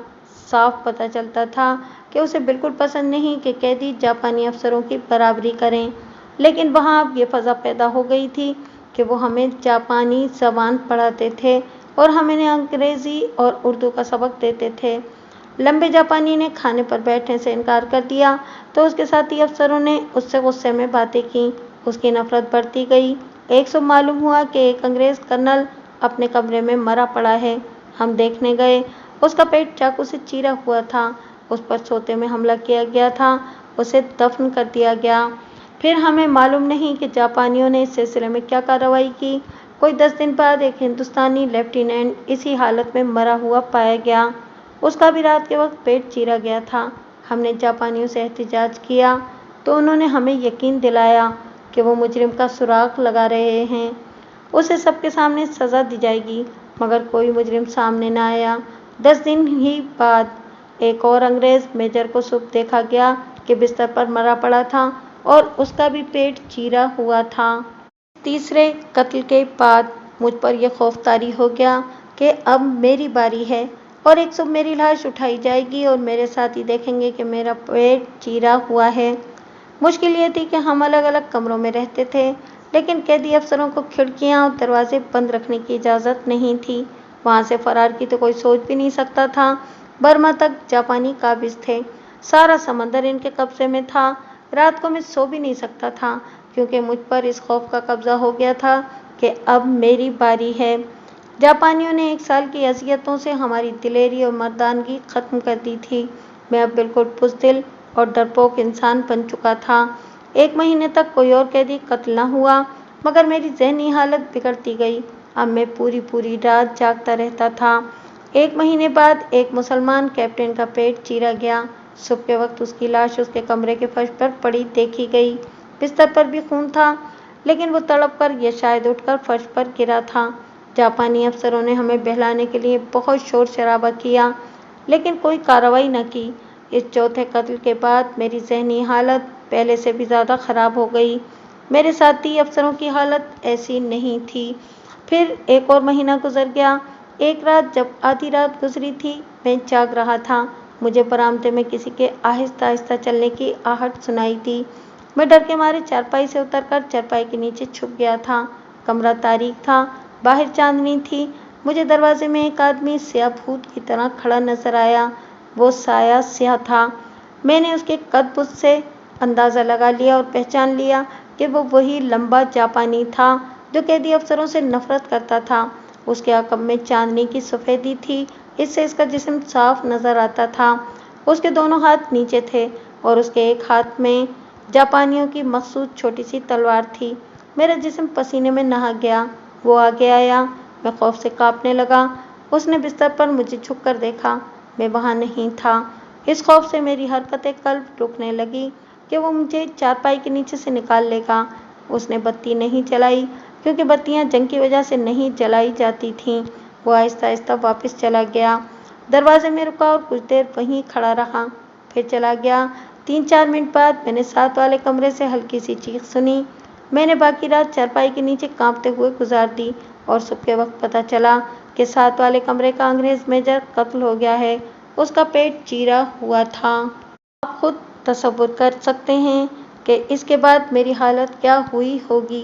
साफ पता चलता था कि उसे बिल्कुल पसंद नहीं कि कैदी जापानी अफसरों की बराबरी करें, लेकिन वहाँ अब ये फ़ज़ा पैदा हो गई थी कि वो हमें जापानी ज़बान पढ़ाते थे और हम इन्हें अंग्रेज़ी और उर्दू का सबक देते थे। लंबे जापानी ने खाने पर बैठने से इनकार कर दिया तो उसके साथी अफसरों ने उससे गुस्से में बातें की। उसकी नफरत बढ़ती गई। एक सुबह मालूम हुआ कि एक अंग्रेज़ कर्नल अपने कमरे में मरा पड़ा है। हम देखने गए। उसका पेट चाकू से चीरा हुआ था। उस पर सोते में हमला किया गया था। उसे दफन कर दिया गया। फिर हमें मालूम नहीं कि जापानियों ने इस सिलसिले में क्या कार्रवाई की। कोई 10 दिन बाद एक हिंदुस्तानी लेफ्टिनेंट इसी हालत में मरा हुआ पाया गया। उसका भी रात के वक्त पेट चीरा गया था। हमने जापानियों से एहतिजाज किया तो उन्होंने हमें यकीन दिलाया कि वो मुजरिम का सुराग लगा रहे हैं। उसे सबके सामने सज़ा दी जाएगी, मगर कोई मुजरिम सामने न आया। 10 दिन ही बाद एक और अंग्रेज़ मेजर को सुबह देखा गया कि बिस्तर पर मरा पड़ा था और उसका भी पेट चीरा हुआ था। तीसरे कत्ल के बाद मुझ पर यह खौफ तारी हो गया कि अब मेरी बारी है और एक सुबह मेरी लाश उठाई जाएगी और मेरे साथी देखेंगे कि मेरा पेट चीरा हुआ है। मुश्किल ये थी कि हम अलग अलग कमरों में रहते थे, लेकिन कैदी अफसरों को खिड़कियां और दरवाजे बंद रखने की इजाज़त नहीं थी। वहाँ से फरार की तो कोई सोच भी नहीं सकता था। बर्मा तक जापानी काबिज थे। सारा समंदर इनके कब्जे में था। रात को मैं सो भी नहीं सकता था क्योंकि मुझ पर इस खौफ का कब्जा हो गया था कि अब मेरी बारी है। जापानियों ने 1 साल की अज़ियतों से हमारी दिलेरी और मर्दानगी ख़त्म कर दी थी। मैं अब बिल्कुल बुज़दिल और डरपोक इंसान बन चुका था। 1 महीने तक कोई और कैदी कत्ल न हुआ, मगर मेरी ज़हनी हालत बिगड़ती गई। अब मैं पूरी रात जागता रहता था। 1 महीने बाद एक मुसलमान कैप्टन का पेट चीरा गया। सुबह के वक्त उसकी लाश उसके कमरे के फर्श पर पड़ी देखी गई। बिस्तर पर भी खून था, लेकिन वो तड़प कर या शायद उठकर फर्श पर गिरा था। जापानी अफसरों ने हमें बहलाने के लिए बहुत शोर शराबा किया, लेकिन कोई कार्रवाई न की। इस चौथे कत्ल के बाद मेरी ज़हनी हालत पहले से भी ज़्यादा ख़राब हो गई। मेरे साथी अफसरों की हालत ऐसी नहीं थी। फिर 1 और महीना गुजर गया। एक रात जब आधी रात गुजरी थी, मैं जाग रहा था। मुझे बरामदे में किसी के आहिस्ता आहिस्ता चलने की आहट सुनाई दी। मैं डर के मारे चारपाई से उतरकर चारपाई के नीचे छुप गया था। कमरा तारीक था, बाहर चांदनी थी। मुझे दरवाजे में एक आदमी स्याह भूत की तरह खड़ा नजर आया। वो साया स्याह था। मैंने उसके कद-बुद से अंदाज़ा लगा लिया और पहचान लिया कि वो वही लंबा जापानी था जो कैदी अफसरों से नफरत करता था। उसके अकब में चांदनी की सफ़ेदी थी, इससे इसका जिस्म साफ नजर आता था। उसके दोनों हाथ नीचे थे और उसके एक हाथ में जापानियों की मखसूस छोटी सी तलवार थी। मेरा जिस्म पसीने में नहा गया। वो आगे आया। मैं खौफ से कांपने लगा। उसने बिस्तर पर मुझे झुककर देखा। मैं वहाँ नहीं था। इस खौफ से मेरी हरकतें कल्ब रुकने लगी कि वो मुझे चारपाई के नीचे से निकाल लेगा। उसने बत्ती नहीं जलाई, क्योंकि बत्तियां जंग की वजह से नहीं जलाई जाती थीं। वो आहिस्ता आहिस्ता वापस चला गया। दरवाजे में रुका और कुछ देर वहीं खड़ा रहा, फिर चला गया। 3-4 मिनट बाद मैंने साथ वाले कमरे से हल्की सी चीख सुनी। मैंने बाकी रात चारपाई के नीचे कांपते हुए गुजार दी और सुबह के वक्त पता चला कि साथ वाले कमरे का अंग्रेज़ मेजर कत्ल हो गया है। उसका पेट चीरा हुआ था। आप खुद तसव्वुर कर सकते हैं कि इसके बाद मेरी हालत क्या हुई होगी।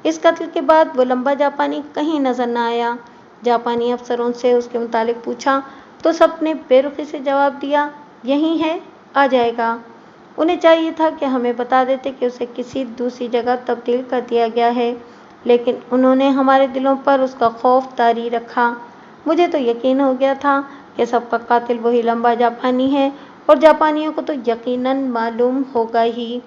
इस कत्ल के बाद वो लंबा जापानी कहीं नजर न आया। जापानी अफसरों से उसके मुतालिक पूछा तो सबने बेरुखी से जवाब दिया, यही है, आ जाएगा। उन्हें चाहिए था कि हमें बता देते कि उसे किसी दूसरी जगह तब्दील कर दिया गया है, लेकिन उन्होंने हमारे दिलों पर उसका खौफ तारी रखा। मुझे तो यकीन हो गया था कि सबका कातिल वही लंबा जापानी है और जापानियों को तो यकीनन मालूम होगा ही।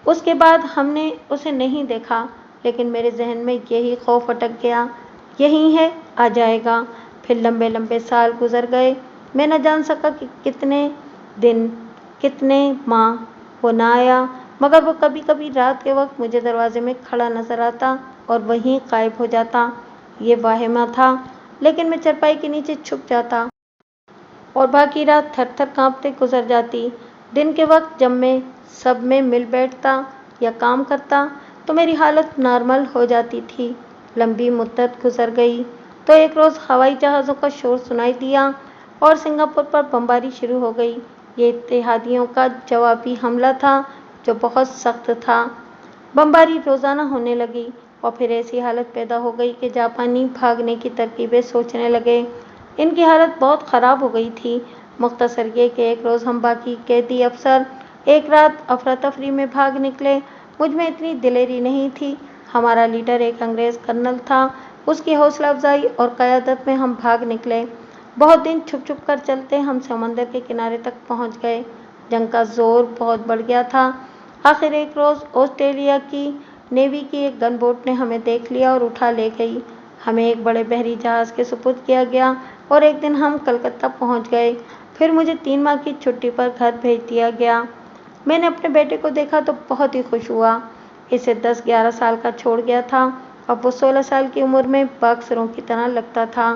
उसके बाद हमने उसे नहीं देखा, लेकिन मेरे जहन में यही खौफ अटक गया, यही है, आ जाएगा। फिर लंबे लंबे साल गुजर गए। मैं न जान सका कि कितने दिन। कितने माह वो ना आया, मगर वो कभी कभी रात के वक्त मुझे दरवाजे में खड़ा नजर आता और वहीं गायब हो जाता। ये वाहिमा था, लेकिन मैं चरपाई के नीचे छुप जाता और बाकी रात थर थर कांपते गुजर जाती। दिन के वक्त जब मैं सब में मिल बैठता या काम करता तो मेरी हालत नॉर्मल हो जाती थी। लंबी मुद्दत गुजर गई तो एक रोज़ हवाई जहाज़ों का शोर सुनाई दिया और सिंगापुर पर बमबारी शुरू हो गई। ये इत्तेहादियों का जवाबी हमला था जो बहुत सख्त था। बमबारी रोज़ाना होने लगी और फिर ऐसी हालत पैदा हो गई कि जापानी भागने की तरकीबें सोचने लगे। इनकी हालत बहुत ख़राब हो गई थी। मुख्तसर ये कि एक रोज़ हम बाकी कैदी अफसर एक रात अफरा तफरी में भाग निकले। मुझ में इतनी दिलेरी नहीं थी। हमारा लीडर एक अंग्रेज़ कर्नल था। उसकी हौसला अफजाई और क़यादत में हम भाग निकले। बहुत दिन छुप छुप कर चलते हम समंदर के किनारे तक पहुंच गए। जंग का जोर बहुत बढ़ गया था। आखिर एक रोज़ ऑस्ट्रेलिया की नेवी की एक गन बोट ने हमें देख लिया और उठा ले गई। हमें एक बड़े बहरी जहाज़ के सुपुर्द किया गया और एक दिन हम कलकत्ता पहुंच गए। फिर मुझे 3 माह की छुट्टी पर घर भेज दिया गया। मैंने अपने बेटे को देखा तो बहुत ही खुश हुआ। इसे 10-11 साल का छोड़ गया था। अब वो 16 साल की उम्र में बॉक्सरों की तरह लगता था।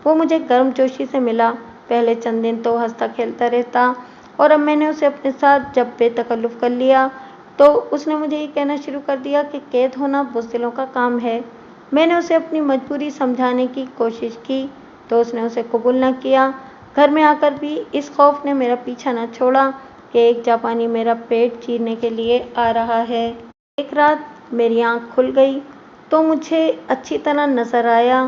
वो मुझे गर्मजोशी से मिला। पहले चंद दिन तो हंसता खेलता रहता और अब मैंने उसे अपने साथ जब बेतकल्लुफ़ कर लिया तो उसने मुझे ये कहना शुरू कर दिया कि कैद होना बुज़दिलों का काम है। मैंने उसे अपनी मजबूरी समझाने की कोशिश की तो उसने उसे कबूल न किया। घर में आकर भी इस खौफ ने मेरा पीछा न छोड़ा कि एक जापानी मेरा पेट चीरने के लिए आ रहा है। एक रात मेरी आंख खुल गई तो मुझे अच्छी तरह नजर आया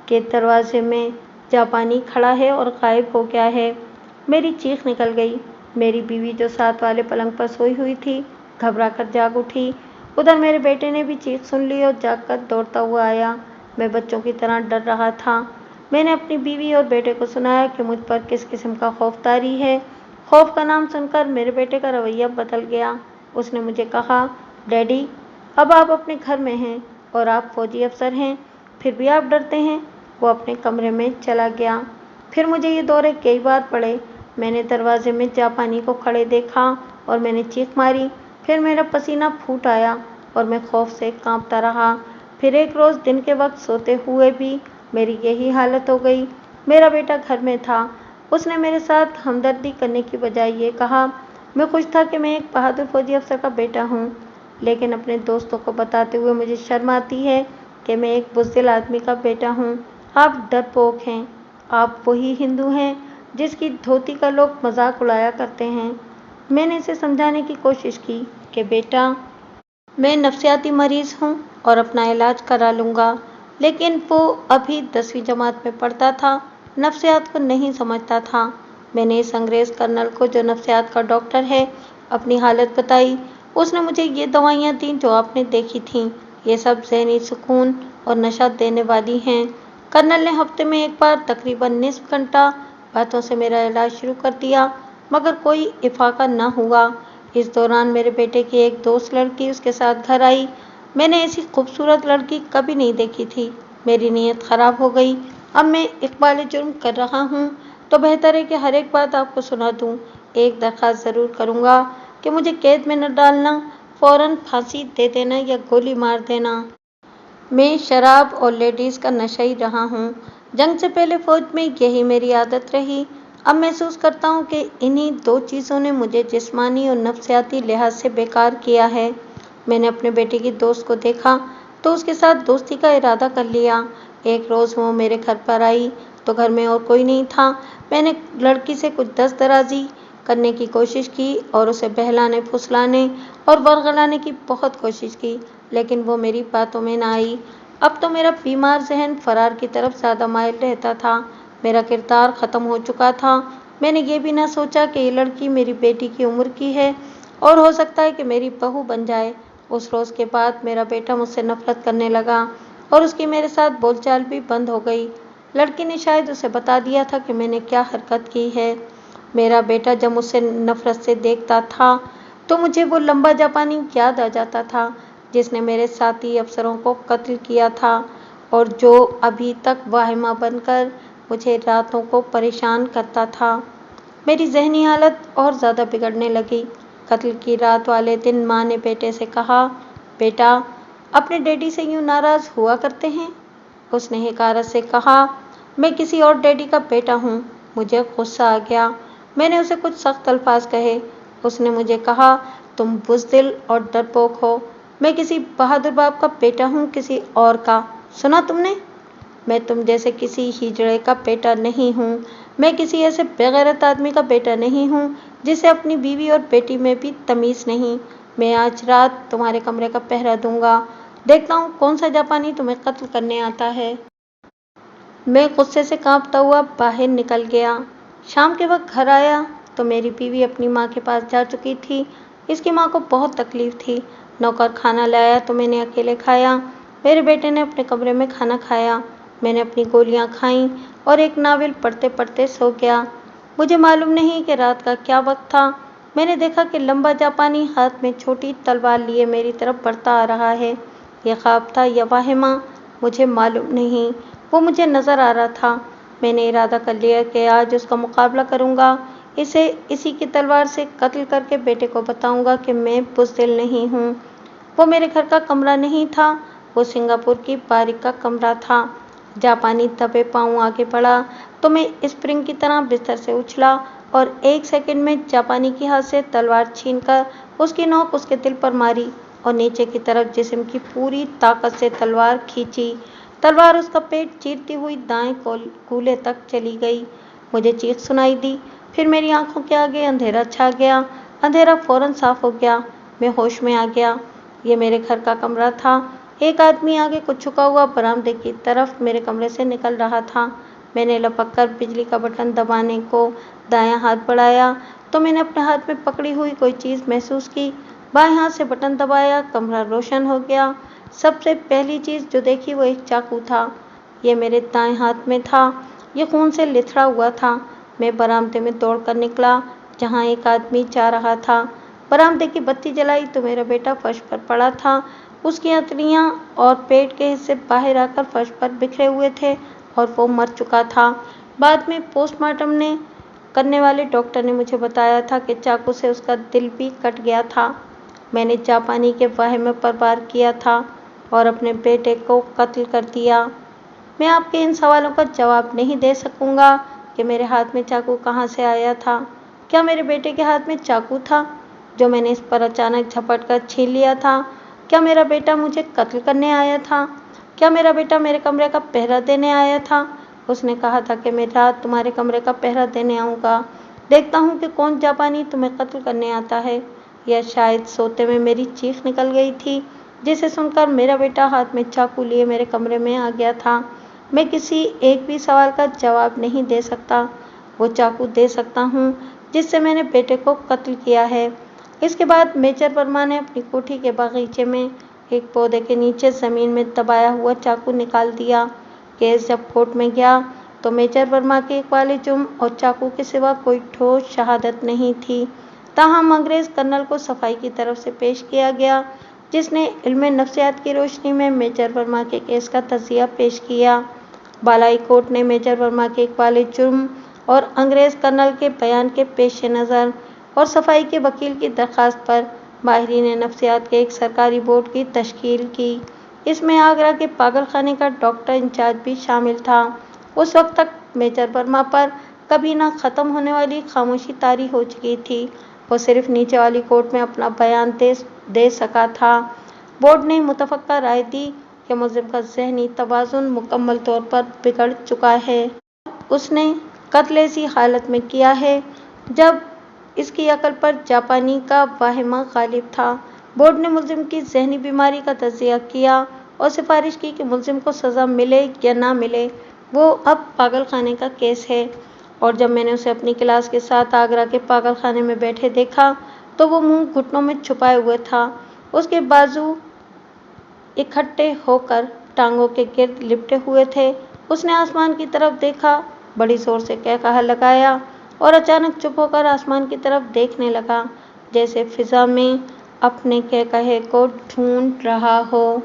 कि दरवाजे में जापानी खड़ा है और गायब हो गया है। मेरी चीख निकल गई। मेरी बीवी जो साथ वाले पलंग पर सोई हुई थी घबरा कर जाग उठी। उधर मेरे बेटे ने भी चीख सुन ली और जागकर दौड़ता हुआ आया। मैं बच्चों की तरह डर रहा था। मैंने अपनी बीवी और बेटे को सुनाया कि मुझ पर किस किस्म का खौफ तारी है। खौफ का नाम सुनकर मेरे बेटे का रवैया बदल गया। उसने मुझे कहा, डैडी, अब आप अपने घर में हैं और आप फौजी अफसर हैं, फिर भी आप डरते हैं। वो अपने कमरे में चला गया। फिर मुझे ये दौरे कई बार पड़े। मैंने दरवाजे में जापानी को खड़े देखा और मैंने चीख मारी। फिर मेरा पसीना फूट आया और मैं खौफ से कांपता रहा। फिर एक रोज़ दिन के वक्त सोते हुए भी मेरी यही हालत हो गई। मेरा बेटा घर में था। उसने मेरे साथ हमदर्दी करने की बजाय ये कहा, मैं खुश था कि मैं एक बहादुर फौजी अफसर का बेटा हूँ, लेकिन अपने दोस्तों को बताते हुए मुझे शर्म आती है कि मैं एक बुज़दिल आदमी का बेटा हूँ। आप डरपोक हैं। आप वही हिंदू हैं जिसकी धोती का लोग मजाक उड़ाया करते हैं। मैंने इसे समझाने की कोशिश की कि बेटा, मैं नफसियाती मरीज़ हूँ और अपना इलाज करा लूँगा, लेकिन वो अभी 10वीं जमात में पढ़ता था, नफसियात को नहीं समझता था। मैंने इस अंग्रेज़ कर्नल को जो नफसियात का डॉक्टर है अपनी हालत बताई। उसने मुझे ये दवाइयाँ दी जो आपने देखी थीं। ये सब ज़हनी सुकून और नशा देने वाली हैं। कर्नल ने हफ्ते में एक बार तकरीबन निस्फ घंटा बातों से मेरा इलाज शुरू कर दिया, मगर कोई इफाका न हुआ। इस दौरान मेरे बेटे की एक दोस्त लड़की उसके साथ घर आई। मैंने ऐसी खूबसूरत लड़की कभी नहीं देखी थी। मेरी नीयत ख़राब हो गई। अब मैं इक़बाल जुर्म कर रहा हूँ तो बेहतर है कि हर एक बात आपको सुना दूँ। एक दरख्वास्त ज़रूर करूँगा कि मुझे कैद में न डालना, फ़ौरन फांसी दे देना या गोली मार देना। मैं शराब और लेडीज़ का नशा ही रहा हूँ। जंग से पहले फ़ौज में यही मेरी आदत रही। अब महसूस करता हूँ कि इन्हीं 2 चीज़ों ने मुझे जिस्मानी और नफसियाती लिहाज से बेकार किया है। मैंने अपने बेटे की दोस्त को देखा तो उसके साथ दोस्ती का इरादा कर लिया। एक रोज़ वो मेरे घर पर आई तो घर में और कोई नहीं था। मैंने लड़की से कुछ दस्तराजी करने की कोशिश की और उसे बहलाने फुसलाने और वर्गलाने की बहुत कोशिश की, लेकिन वो मेरी बातों में ना आई। अब तो मेरा बीमार ज़हन फरार की तरफ ज़्यादा माइल रहता था। मेरा किरदार ख़त्म हो चुका था। मैंने ये भी ना सोचा कि ये लड़की मेरी बेटी की उम्र की है और हो सकता है कि मेरी बहू बन जाए। उस रोज़ के बाद मेरा बेटा मुझसे नफरत करने लगा और उसकी मेरे साथ बोलचाल भी बंद हो गई। लड़की ने शायद उसे बता दिया था कि मैंने क्या हरकत की है। मेरा बेटा जब मुझसे नफरत से देखता था तो मुझे वो लंबा जापानी याद आ जाता था जिसने मेरे साथी अफसरों को कत्ल किया था और जो अभी तक वाहिमा बनकर मुझे रातों को परेशान करता था। मेरी जहनी हालत और ज़्यादा बिगड़ने लगी। कत्ल की रात वाले दिन माँ ने बेटे से कहा, बेटा अपने डैडी से यूँ नाराज़ हुआ करते हैं। उसने हकारत से कहा, मैं किसी और डैडी का बेटा हूँ। मुझे गुस्सा आ गया। मैंने उसे कुछ सख्त अल्फाज कहे। उसने मुझे कहा, तुम बुज़दिल और डरपोक हो। मैं किसी बहादुर बाप का बेटा हूँ, किसी और का। सुना तुमने? मैं तुम जैसे किसी हिजड़े का बेटा नहीं हूँ। मैं किसी ऐसे बेगैरत आदमी का बेटा नहीं हूँ जिसे अपनी बीवी और बेटी में भी तमीज़ नहीं। मैं आज रात तुम्हारे कमरे का पहरा दूंगा। देखता हूँ कौन सा जापानी तुम्हें कत्ल करने आता है। मैं गुस्से से कांपता हुआ बाहर निकल गया। शाम के वक्त घर आया तो मेरी बीवी अपनी माँ के पास जा चुकी थी। इसकी माँ को बहुत तकलीफ थी। नौकर खाना लाया तो मैंने अकेले खाया। मेरे बेटे ने अपने कमरे में खाना खाया। मैंने अपनी गोलियां खाईं और एक नावल पढ़ते पढ़ते सो गया। मुझे मालूम नहीं कि रात का क्या वक्त था। मैंने देखा कि लंबा जापानी हाथ में छोटी तलवार लिए मेरी तरफ बढ़ता आ रहा है। यह ख्वाब था या वाहिमा, मुझे मालूम नहीं। वो मुझे नज़र आ रहा था। मैंने इरादा कर लिया कि आज उसका मुकाबला करूंगा। इसे इसी की तलवार से कत्ल करके बेटे को बताऊंगा कि मैं बुज़दिल नहीं हूँ। वो मेरे घर का कमरा नहीं था, वो सिंगापुर की बारिक का कमरा था। जापानी दबे पाँव आगे बढ़ा तो मैं स्प्रिंग की तरह बिस्तर से उछला और 1 सेकंड में जापानी के हाथ से तलवार छीनकर उसकी नोक उसके दिल पर मारी और नीचे की तरफ जिस्म की पूरी ताकत से तलवार खींची। तलवार उसका पेट चीरती हुई दाएं कूल्हे तक चली गई। मुझे चीख सुनाई दी। फिर मेरी आंखों के आगे अंधेरा छा गया। अंधेरा फौरन साफ हो गया। मैं होश में आ गया। ये मेरे घर का कमरा था। एक आदमी आगे को झुका हुआ बरामदे की तरफ मेरे कमरे से निकल रहा था। मैंने लपक कर बिजली का बटन दबाने को दायां हाथ बढ़ाया तो मैंने अपने हाथ में पकड़ी हुई कोई चीज़ महसूस की। बाएं हाथ से बटन दबाया, कमरा रोशन हो गया। सबसे पहली चीज़ जो देखी वो एक चाकू था। ये मेरे दाएं हाथ में था। ये खून से लिथड़ा हुआ था। मैं बरामदे में दौड़कर निकला जहाँ एक आदमी जा रहा था। बरामदे की बत्ती जलाई तो मेरा बेटा फर्श पर पड़ा था। उसकी अंतड़ियाँ और पेट के हिस्से बाहर आकर फर्श पर बिखरे हुए थे और वो मर चुका था। बाद में पोस्टमार्टम करने वाले डॉक्टर ने मुझे बताया था कि चाकू से उसका दिल भी कट गया था। मैंने जापानी के वाहिमे पर वार किया था और अपने बेटे को कत्ल कर दिया। मैं आपके इन सवालों का जवाब नहीं दे सकूंगा कि मेरे हाथ में चाकू कहाँ से आया था। क्या मेरे बेटे के हाथ में चाकू था जो मैंने इस पर अचानक झपट कर छीन लिया था? क्या मेरा बेटा मुझे कत्ल करने आया था? क्या मेरा बेटा मेरे कमरे का पहरा देने आया था? उसने कहा था कि मैं रात तुम्हारे कमरे का पहरा देने आऊँगा। देखता हूँ कि कौन जापानी तुम्हें कत्ल करने आता है। या शायद सोते में मेरी चीख निकल गई थी, जिसे सुनकर मेरा बेटा हाथ में चाकू लिए मेरे कमरे में आ गया था। मैं किसी एक भी सवाल का जवाब नहीं दे सकता। वो चाकू दे सकता हूँ जिससे मैंने बेटे को कत्ल किया है। इसके बाद मेजर वर्मा ने अपनी कोठी के बागीचे में एक पौधे के नीचे ज़मीन में दबाया हुआ चाकू निकाल दिया। केस जब कोर्ट में गया तो मेजर वर्मा के इकबाल जुर्म और चाकू के सिवा कोई ठोस शहादत नहीं थी। ताहम अंग्रेज़ कर्नल को सफाई की तरफ से पेश किया गया, जिसने इल्म नफ्सियात की रोशनी में मेजर वर्मा के केस का तजिया पेश किया। बालाई कोर्ट ने मेजर वर्मा के इकबाल जुर्म और अंग्रेज़ कर्नल के बयान के पेश नज़र और सफाई के वकील की दरख्वास्त पर माहिरीन नफ्सियात के एक सरकारी बोर्ड की तश्कील की। इसमें आगरा के पागल खाने का डॉक्टर इंचार्ज भी शामिल था। उस वक्त तक मेजर वर्मा पर कभी ना ख़त्म होने वाली खामोशी तारी हो चुकी थी। वो सिर्फ नीचे वाली कोर्ट में अपना बयान दे सका था। बोर्ड ने मुतफ़क्का राय दी कि मुलज़िम का ज़हनी तवाज़ुन मुकम्मल तौर पर बिगड़ चुका है। उसने कत्ल ऐसी हालत में किया है जब इसकी अकल पर जापानी का वाहिमा गालिब था। बोर्ड ने मुलज़िम की ज़हनी बीमारी का तजिया किया और सिफारिश की कि मुलज़िम को सज़ा मिले या ना मिले, वो अब पागल खाने का केस है। और जब मैंने उसे अपनी क्लास के साथ आगरा के पागल खाने में बैठे देखा तो वो मुंह घुटनों में छुपाए हुए था। उसके बाजू इकट्ठे होकर टांगों के गिर्द लिपटे हुए थे। उसने आसमान की तरफ देखा, बड़ी जोर से कहकहा लगाया और अचानक चुप होकर आसमान की तरफ देखने लगा, जैसे फिजा में अपने कहकहे को ढूंढ रहा हो।